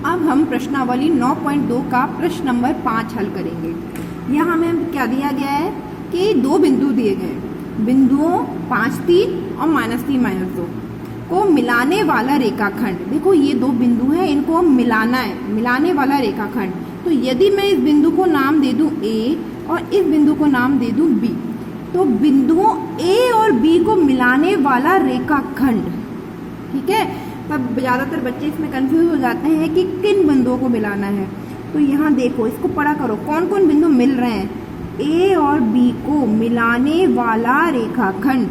अब हम प्रश्नावली 9.2 का प्रश्न नंबर 5 हल करेंगे। यहाँ हमें क्या दिया गया है कि दो बिंदु दिए गए, बिंदुओं 5, 3 और -3, -2 को मिलाने वाला रेखाखंड। देखो ये दो बिंदु हैं, इनको मिलाना है, मिलाने वाला रेखाखंड। तो यदि मैं इस बिंदु को नाम दे दूं A और इस बिंदु को नाम दे दूं B, तो बिंदुओं A और B को मिलाने वाला रेखाखंड, ठीक है। तब ज़्यादातर बच्चे इसमें कंफ्यूज हो जाते हैं कि किन बिंदुओं को मिलाना है। तो यहाँ देखो, इसको पढ़ा करो, कौन कौन बिंदु मिल रहे हैं। A और B को मिलाने वाला रेखाखंड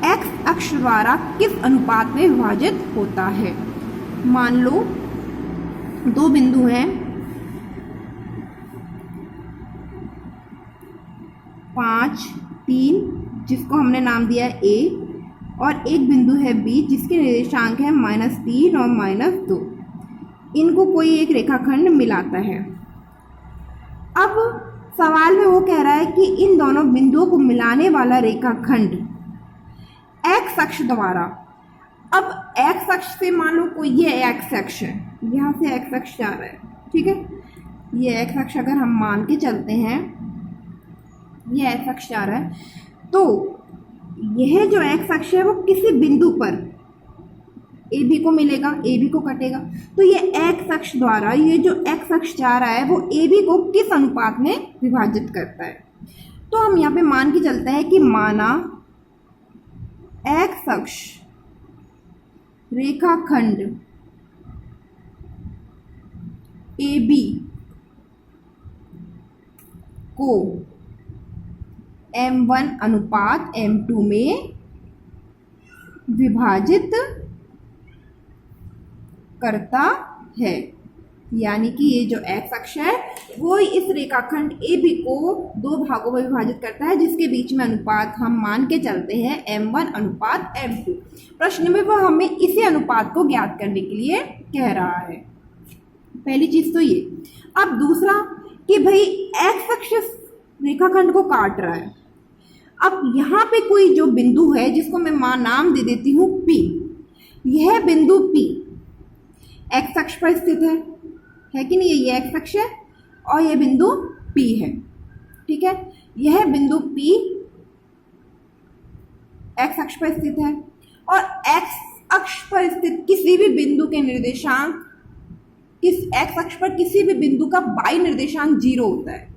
x अक्ष द्वारा किस अनुपात में विभाजित होता है। मान लो दो बिंदु हैं 5, 3 जिसको हमने नाम दिया है A, और एक बिंदु है B जिसके निर्देशांक है -3 और -2। इनको कोई एक रेखाखंड मिलाता है। अब सवाल में वो कह रहा है कि इन दोनों बिंदुओं को मिलाने वाला रेखाखंड x अक्ष द्वारा, अब x अक्ष से मान लो कोई ये x अक्ष है, यहाँ से x अक्ष जा रहा है, ठीक है। ये x अक्ष अगर हम मान के चलते हैं, ये x अक्ष जा रहा है, तो यह जो x अक्ष है वो किसी बिंदु पर ए बी को मिलेगा, ए बी को कटेगा। तो ये x अक्ष द्वारा ये जो x अक्ष जा रहा है वो ए बी को किस अनुपात में विभाजित करता है। तो हम यहाँ पे मान के चलते हैं कि माना x अक्ष रेखाखंड ए बी को M1 अनुपात M2 में विभाजित करता है, यानी कि ये जो x अक्ष है वो इस रेखाखंड AB को दो भागों में विभाजित करता है, जिसके बीच में अनुपात हम मान के चलते हैं M1 अनुपात M2। प्रश्न में वो हमें इसी अनुपात को ज्ञात करने के लिए कह रहा है। पहली चीज तो ये। अब दूसरा कि भाई x अक्ष रेखाखंड को काट रहा है। अब यहाँ पे कोई जो बिंदु है जिसको मैं नाम दे देती हूँ P, यह बिंदु P x अक्ष पर स्थित है कि नहीं, ये x अक्ष है और यह बिंदु P है, ठीक है। यह बिंदु P x अक्ष पर स्थित है और x अक्ष पर स्थित किसी भी बिंदु के निर्देशांक, x अक्ष पर किसी भी बिंदु का y निर्देशांक 0 होता है।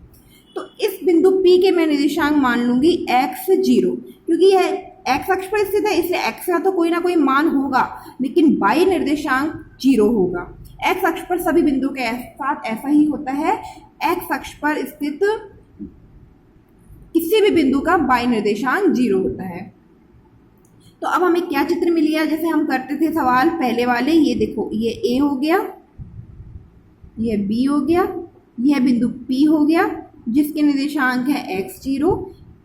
तो इस बिंदु P के मैं निर्देशांक मान लूंगी x0, क्योंकि यह x अक्ष पर स्थित है, इसलिए x का तो कोई ना कोई मान होगा, लेकिन y निर्देशांक 0 होगा। x अक्ष पर सभी बिंदु के साथ ऐसा ही होता है, x अक्ष पर स्थित किसी भी बिंदु का y निर्देशांक 0 होता है। तो अब हमें क्या चित्र मिल गया, जैसे हम करते थे सवाल पहले वाले। ये देखो, ये A हो गया, ये B हो गया, यह बिंदु P हो गया जिसके निर्देशांक है x0,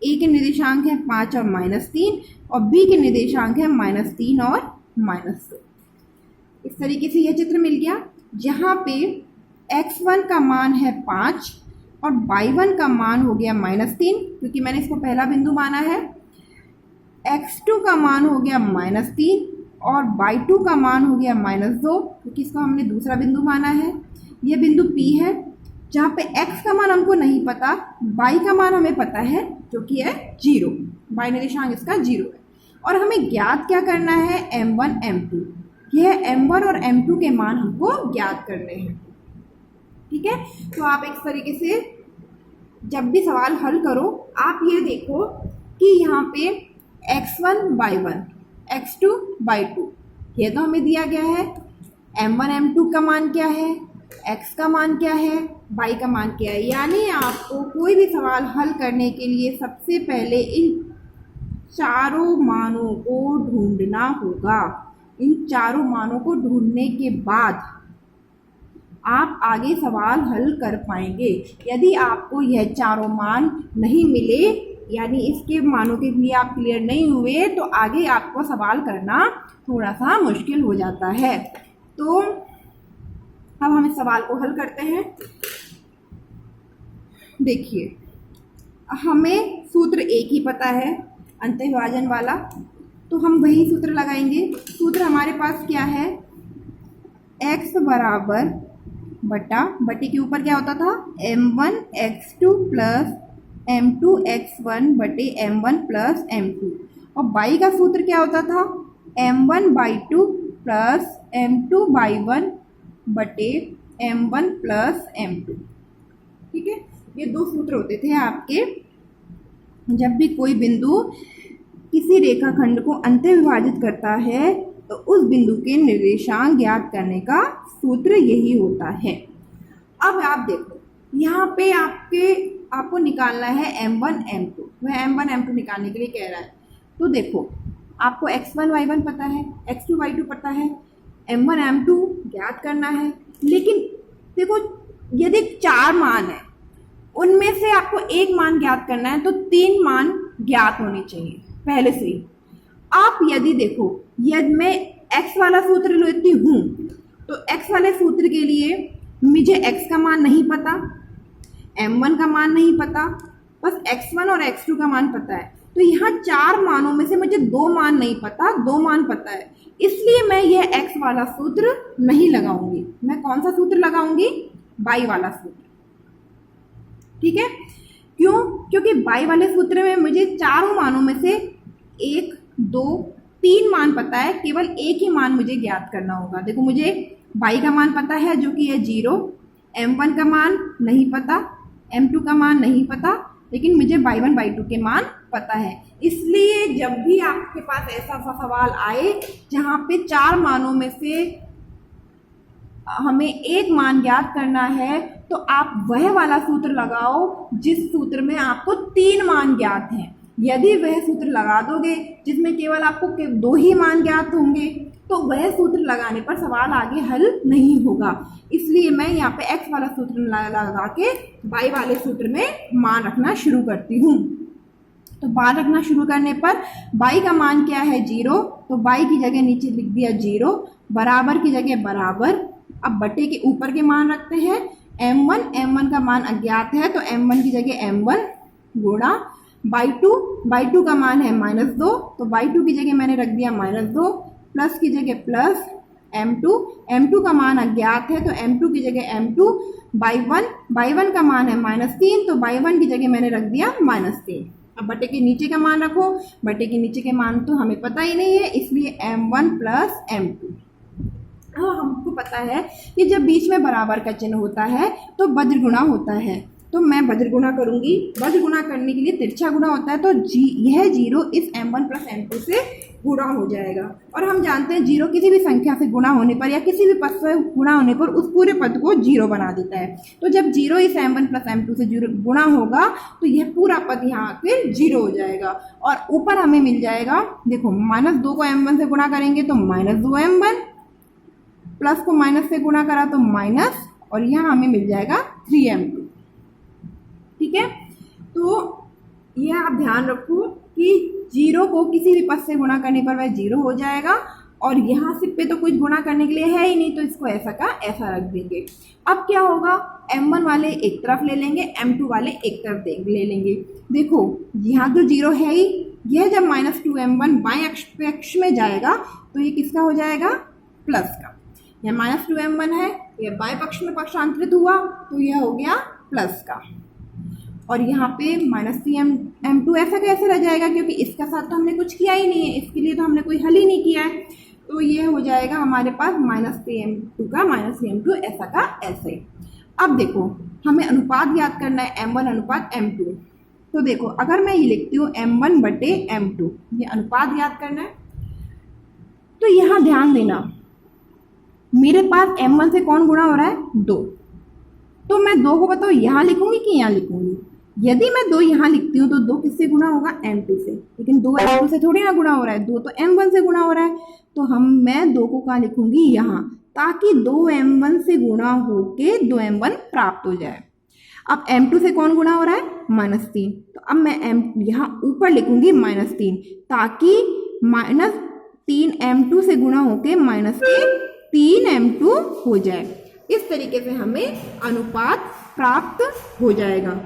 A के निर्देशांक है 5 और -3 और B के निर्देशांक है -3 और -2। इस तरीके से यह चित्र मिल गया, जहाँ पे x1 का मान है 5 और y1 का मान हो गया -3, क्योंकि मैंने इसको पहला बिंदु माना है। x2 का मान हो गया -3 और y2 का मान हो गया -2, क्योंकि इसको हमने दूसरा बिंदु माना है। यह बिंदु P है जहाँ पे x का मान हमको नहीं पता, y का मान हमें पता है जो कि है 0, y निर्देशांक इसका 0 है। और हमें ज्ञात क्या करना है, M1 M2। यह M1 और M2 के मान हमको ज्ञात करने हैं, ठीक है। तो आप इस तरीके से जब भी सवाल हल करो, आप ये देखो कि यहाँ पे x1 y1, x2 y2 ये तो हमें दिया गया है। M1 M2 का मान क्या है, x का मान क्या है, y का मान क्या है। यानी आपको कोई भी सवाल हल करने के लिए सबसे पहले इन चारों मानों को ढूंढना होगा। इन चारों मानों को ढूंढने के बाद आप आगे सवाल हल कर पाएंगे। यदि आपको यह चारों मान नहीं मिले, यानी इसके मानों के लिए आप क्लियर नहीं हुए, तो आगे आपको सवाल करना थोड़ा सा मुश्किल हो जाता है। तो अब हम इस सवाल को हल करते हैं। देखिए, हमें सूत्र एक ही पता है, अंतःविभाजन वाला, तो हम वही सूत्र लगाएंगे। सूत्र हमारे पास क्या है, x बराबर बटे के ऊपर क्या होता था m1 x2 plus m2 x1 बटे m1 प्लस m2, और बाई का सूत्र क्या होता था m1/2 प्लस m2/1 बटे m1 प्लस m2। ठीक है, ये दो सूत्र होते थे आपके जब भी कोई बिंदु किसी रेखाखंड को अंतः विभाजित करता है तो उस बिंदु के निर्देशांक ज्ञात करने का सूत्र यही होता है। अब आप देखो यहाँ पे आपको निकालना है m1 m2, वह m1 m2 निकालने के लिए कह रहा है। तो देखो आपको x1 y1 पता है, x2 y2 पता है, m1 m2 ज्ञात करना है। लेकिन देखो यदि 4 मान है उनमें से आपको एक मान ज्ञात करना है तो 3 मान ज्ञात होने चाहिए पहले से ही। आप यदि देखो यदि मैं x वाला सूत्र लेती हूँ तो x वाले सूत्र के लिए मुझे x का मान नहीं पता, m1 का मान नहीं पता, बस x1 और x2 का मान पता है। तो यहाँ 4 मानों में से मुझे 2 मान नहीं पता, 2 मान पता है, इसलिए मैं यह x वाला सूत्र नहीं लगाऊंगी। मैं कौन सा सूत्र लगाऊंगी? y वाला सूत्र। ठीक है, क्यों? क्योंकि y वाले सूत्र में मुझे चारों मानों में से 1 2 3 मान पता है, केवल एक ही मान मुझे ज्ञात करना होगा। देखो मुझे y का मान पता है जो कि है 0, m1 का मान नहीं पता, m2 का मान नहीं पता, लेकिन मुझे y1 y2 के मान पता है। इसलिए जब भी आपके पास ऐसा सवाल आए जहाँ पे 4 मानों में से हमें एक मान ज्ञात करना है तो आप वह वाला सूत्र लगाओ जिस सूत्र में आपको 3 मान ज्ञात हैं। यदि वह सूत्र लगा दोगे जिसमें केवल आपको 2 ही मान ज्ञात होंगे तो वह सूत्र लगाने पर सवाल आगे हल नहीं होगा। इसलिए मैं यहाँ पे x वाला सूत्र लगा के y वाले सूत्र में मान रखना शुरू करती हूँ। तो मान रखना शुरू करने पर y का मान क्या है 0, तो y की जगह नीचे लिख दिया 0, बराबर की जगह बराबर। अब बटे के ऊपर के मान रखते हैं m1 का मान अज्ञात है तो m1 की जगह m1 गुणा y2 का मान है -2, तो y2 की जगह मैंने रख दिया -2, प्लस की जगह प्लस m2 का मान अज्ञात है तो m2 की जगह m2, y1 का मान है -3, तो y1 की जगह मैंने रख दिया -3। अब बटे के नीचे का मान रखो, बटे के नीचे के मान तो हमें पता ही नहीं है, इसलिए m1 प्लस m2। हाँ, हमको पता है कि जब बीच में बराबर का चिन्ह होता है तो वज्र गुणा होता है, तो मैं वज्र गुणा करूंगी। वज्र गुणा करने के लिए तिरछा गुणा होता है, तो यह 0 इस m1 प्लस m2 से गुणा हो जाएगा। और हम जानते हैं 0 किसी भी संख्या से गुणा होने पर या किसी भी पद से गुणा होने पर उस पूरे पद को 0 बना देता है। तो जब 0 इस m1 प्लस m2 से गुणा होगा तो यह पूरा पद यहाँ पे 0 हो जाएगा। और ऊपर हमें मिल जाएगा, देखो -2 को m1 से गुणा करेंगे तो -2m1, प्लस को माइनस से गुणा करा तो माइनस, और यहाँ हमें मिल जाएगा 3m2। ठीक है, तो यह आप ध्यान रखो कि 0 को किसी भी पद से गुणा करने पर वह 0 हो जाएगा, और यहाँ से पे तो कुछ गुणा करने के लिए है ही नहीं, तो इसको ऐसा का ऐसा रख देंगे। अब क्या होगा, m1 वाले एक तरफ ले लेंगे, m2 वाले एक तरफ ले लेंगे। देखो यहाँ तो 0 है ही, यह जब -2m1 बाएं अक्ष में जाएगा तो ये किसका हो जाएगा? प्लस का। यह -2m1 है, यह बाएं पक्ष में पक्षांतरित हुआ तो यह हो गया प्लस का। और यहाँ पे -3m2 ऐसा कैसे रह जाएगा, क्योंकि इसका साथ तो हमने कुछ किया ही नहीं है, इसके लिए तो हमने कोई हल ही नहीं किया है, तो ये हो जाएगा हमारे पास -3m2 का -3m2 ऐसा का ऐसे। अब देखो हमें अनुपात याद करना है m1 अनुपात m2। तो देखो अगर मैं ये लिखती हूँ m1 बटे m2, ये अनुपात याद करना है। तो यहाँ ध्यान देना, मेरे पास m1 से कौन गुणा हो रहा है? 2। तो मैं 2 को बताओ यहाँ लिखूंगी कि यहाँ लिखूंगी? यदि मैं 2 यहाँ लिखती हूँ तो 2 किससे गुणा होगा? m2 से, लेकिन 2 m2 से थोड़ी ना गुणा हो रहा है, 2 तो m1 से गुणा हो रहा है। तो मैं 2 को कहाँ लिखूंगी? यहाँ, ताकि 2m1 से गुणा होके 2m1 प्राप्त हो जाए। अब m2 से कौन गुणा हो रहा है? -3, तो अब मैं यहाँ ऊपर लिखूंगी -3, ताकि -3m2 से गुणा होके -3m2 हो जाए। इस तरीके से हमें अनुपात प्राप्त हो जाएगा।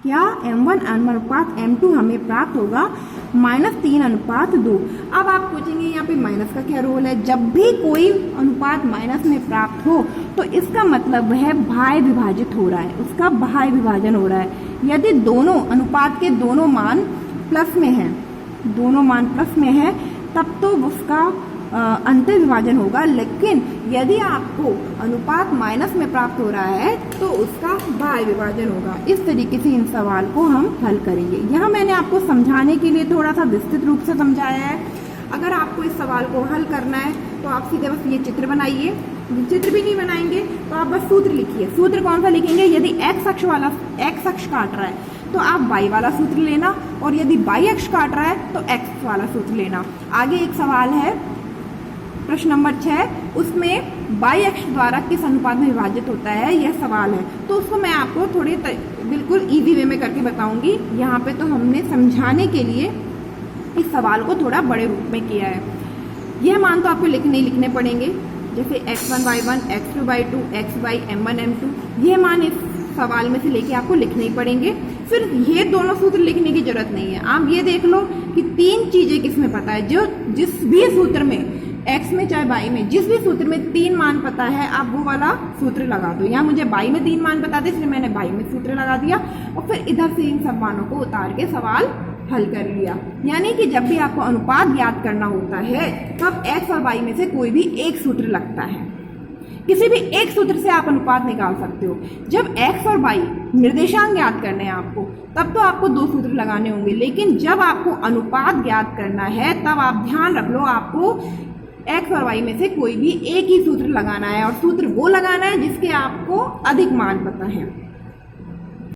क्या m1 अनुपात m2 हमें प्राप्त होगा -3:2। अब आप पूछेंगे यहाँ पे माइनस का क्या रोल है। जब भी कोई अनुपात माइनस में प्राप्त हो तो इसका मतलब है बाह्य विभाजित हो रहा है, उसका बाह्य विभाजन हो रहा है। यदि दोनों अनुपात के दोनों मान प्लस में है, दोनों मान प्लस में है, तब तो उसका अंतर विभाजन होगा। लेकिन यदि आपको अनुपात माइनस में प्राप्त हो रहा है तो उसका बाह्य विभाजन होगा। इस तरीके से इन सवाल को हम हल करेंगे। यहाँ मैंने आपको समझाने के लिए थोड़ा सा विस्तृत रूप से समझाया है। अगर आपको इस सवाल को हल करना है तो आप सीधे बस ये चित्र बनाइए। चित्र भी नहीं बनाएंगे तो आप बस सूत्र लिखिए। सूत्र कौन सा लिखेंगे? यदि एक्स अक्ष काट रहा है तो आप वाई वाला सूत्र लेना, और यदि वाई अक्ष काट रहा है तो एक्स वाला सूत्र लेना। आगे एक सवाल है प्रश्न नंबर 6, उसमें वाई अक्ष द्वारा किस अनुपात में विभाजित होता है, यह सवाल है। तो उसको मैं आपको थोड़े बिल्कुल इजी वे में करके बताऊंगी। यहाँ पे तो हमने समझाने के लिए इस सवाल को थोड़ा बड़े रूप में किया है। यह मान तो आपको लिखने पड़ेंगे, जैसे x1 y1, x2 y2, x y m1 m2। यह मान इस सवाल में से लेके आपको लिखने ही पड़ेंगे। फिर ये दोनों सूत्र लिखने की जरूरत नहीं है। आप ये देख लो कि 3 चीजें किसमें पता है। जो जिस भी सूत्र में x में चाहे y में जिस भी सूत्र में 3 मान पता है, आप वो वाला सूत्र लगा दो। यहाँ मुझे y में 3 मान पता थे इसलिए मैंने y में सूत्र लगा दिया, और फिर इधर से इन सब मानों को उतार के सवाल हल कर लिया। यानी कि जब भी आपको अनुपात ज्ञात करना होता है तब x और y में से कोई भी एक सूत्र लगता है। किसी भी एक सूत्र से आप अनुपात निकाल सकते हो। जब x और y निर्देशांक ज्ञात करने हैं आपको, तब तो आपको 2 सूत्र लगाने होंगे। लेकिन जब आपको अनुपात ज्ञात करना है तब आप ध्यान रख लो, आपको x और y में से कोई भी एक ही सूत्र लगाना है, और सूत्र वो लगाना है जिसके आपको अधिक मान पता है।